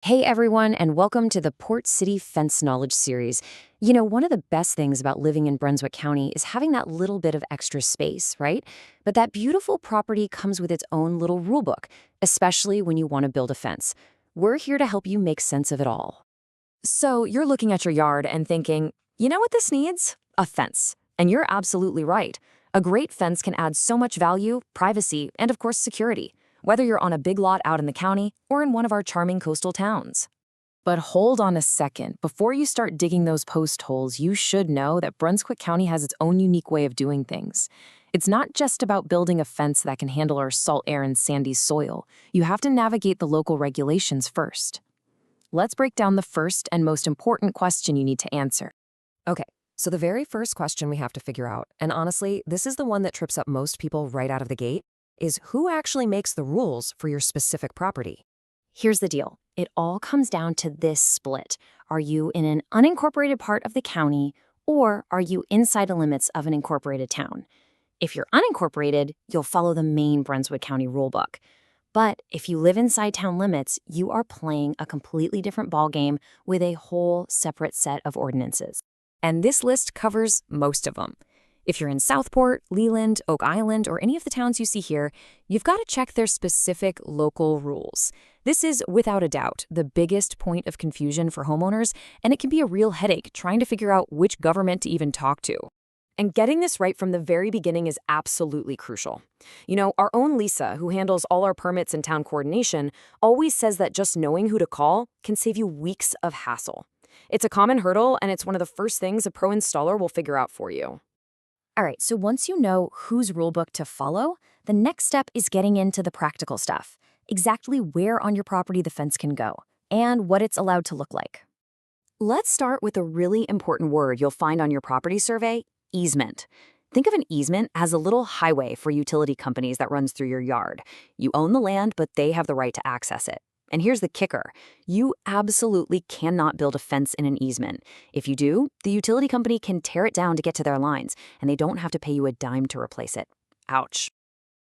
Hey everyone, and welcome to the Port City Fence Knowledge Series. One of the best things about living in Brunswick County is having that little bit of extra space, right? But that beautiful property comes with its own little rulebook, especially when you want to build a fence. We're here to help you make sense of it all. So you're looking at your yard and thinking, you know what this needs? A fence. And you're absolutely right. A great fence can add so much value, privacy, and of course security, whether you're on a big lot out in the county or in one of our charming coastal towns. But hold on a second. Before you start digging those post holes, you should know that Brunswick County has its own unique way of doing things. It's not just about building a fence that can handle our salt air and sandy soil. You have to navigate the local regulations first. Let's break down the first and most important question you need to answer. Okay, so the very first question we have to figure out, and honestly, this is the one that trips up most people right out of the gate, is who actually makes the rules for your specific property? Here's the deal. It all comes down to this split. Are you in an unincorporated part of the county, or are you inside the limits of an incorporated town? If you're unincorporated, you'll follow the main Brunswick County rulebook. But if you live inside town limits, you are playing a completely different ballgame with a whole separate set of ordinances. And this list covers most of them. If you're in Southport, Leland, Oak Island, or any of the towns you see here, you've got to check their specific local rules. This is, without a doubt, the biggest point of confusion for homeowners, and it can be a real headache trying to figure out which government to even talk to. And getting this right from the very beginning is absolutely crucial. Our own Lisa, who handles all our permits and town coordination, always says that just knowing who to call can save you weeks of hassle. It's a common hurdle, and it's one of the first things a pro installer will figure out for you. All right, so once you know whose rulebook to follow, the next step is getting into the practical stuff. Exactly where on your property the fence can go, and what it's allowed to look like. Let's start with a really important word you'll find on your property survey: easement. Think of an easement as a little highway for utility companies that runs through your yard. You own the land, but they have the right to access it. And here's the kicker. You absolutely cannot build a fence in an easement. If you do, the utility company can tear it down to get to their lines, and they don't have to pay you a dime to replace it. Ouch.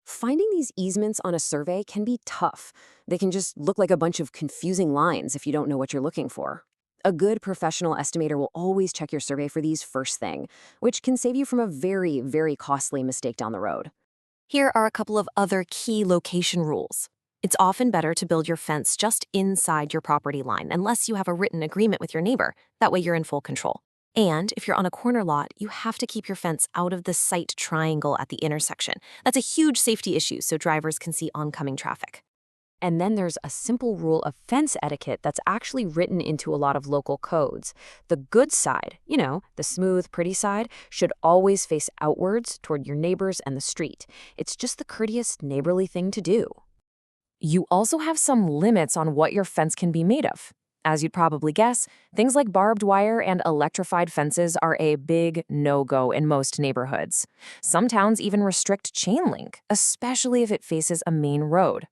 Finding these easements on a survey can be tough. They can just look like a bunch of confusing lines if you don't know what you're looking for. A good professional estimator will always check your survey for these first thing, which can save you from a very, very costly mistake down the road. Here are a couple of other key location rules. It's often better to build your fence just inside your property line unless you have a written agreement with your neighbor. That way you're in full control. And if you're on a corner lot, you have to keep your fence out of the sight triangle at the intersection. That's a huge safety issue so drivers can see oncoming traffic. And then there's a simple rule of fence etiquette that's actually written into a lot of local codes. The good side, the smooth, pretty side, should always face outwards toward your neighbors and the street. It's just the courteous, neighborly thing to do. You also have some limits on what your fence can be made of. As you'd probably guess, things like barbed wire and electrified fences are a big no-go in most neighborhoods. Some towns even restrict chain link, especially if it faces a main road.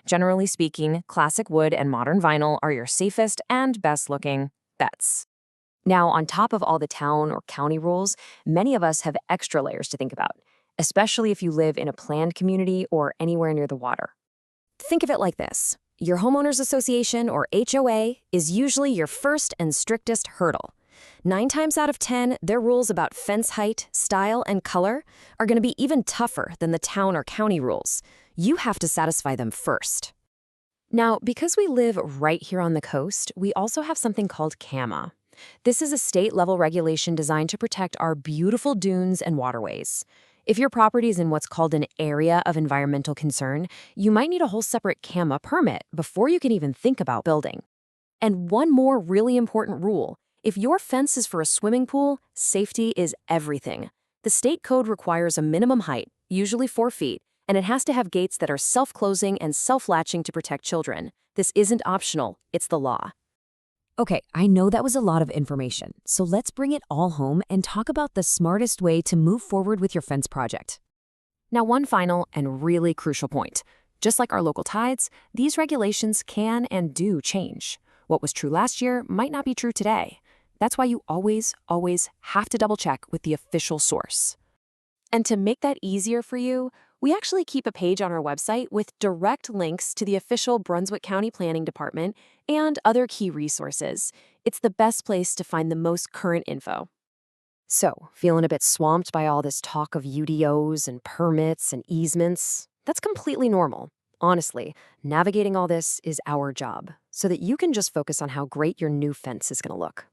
Generally speaking, classic wood and modern vinyl are your safest and best-looking bets. Now, on top of all the town or county rules, many of us have extra layers to think about, especially if you live in a planned community or anywhere near the water. Think of it like this. Your homeowners association, or HOA, is usually your first and strictest hurdle. 9 times out of 10, their rules about fence height, style, and color are going to be even tougher than the town or county rules. You have to satisfy them first. Now, because we live right here on the coast, we also have something called CAMA. This is a state-level regulation designed to protect our beautiful dunes and waterways. If your property is in what's called an area of environmental concern, you might need a whole separate CAMA permit before you can even think about building. And one more really important rule: if your fence is for a swimming pool, safety is everything. The state code requires a minimum height, usually 4 feet, and it has to have gates that are self-closing and self-latching to protect children. This isn't optional, it's the law. Okay, I know that was a lot of information, so let's bring it all home and talk about the smartest way to move forward with your fence project. Now, one final and really crucial point. Just like our local tides, these regulations can and do change. What was true last year might not be true today. That's why you always have to double-check with the official source. And to make that easier for you, We actually keep a page on our website with direct links to the official Brunswick County Planning Department and other key resources. It's the best place to find the most current info. So, feeling a bit swamped by all this talk of UDOs and permits and easements? That's completely normal. Honestly, navigating all this is our job, so that you can just focus on how great your new fence is going to look.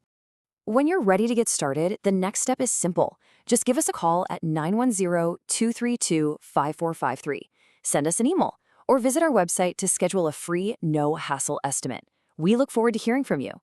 When you're ready to get started, the next step is simple. Just give us a call at 910-232-5453. Send us an email or visit our website to schedule a free, no-hassle estimate. We look forward to hearing from you.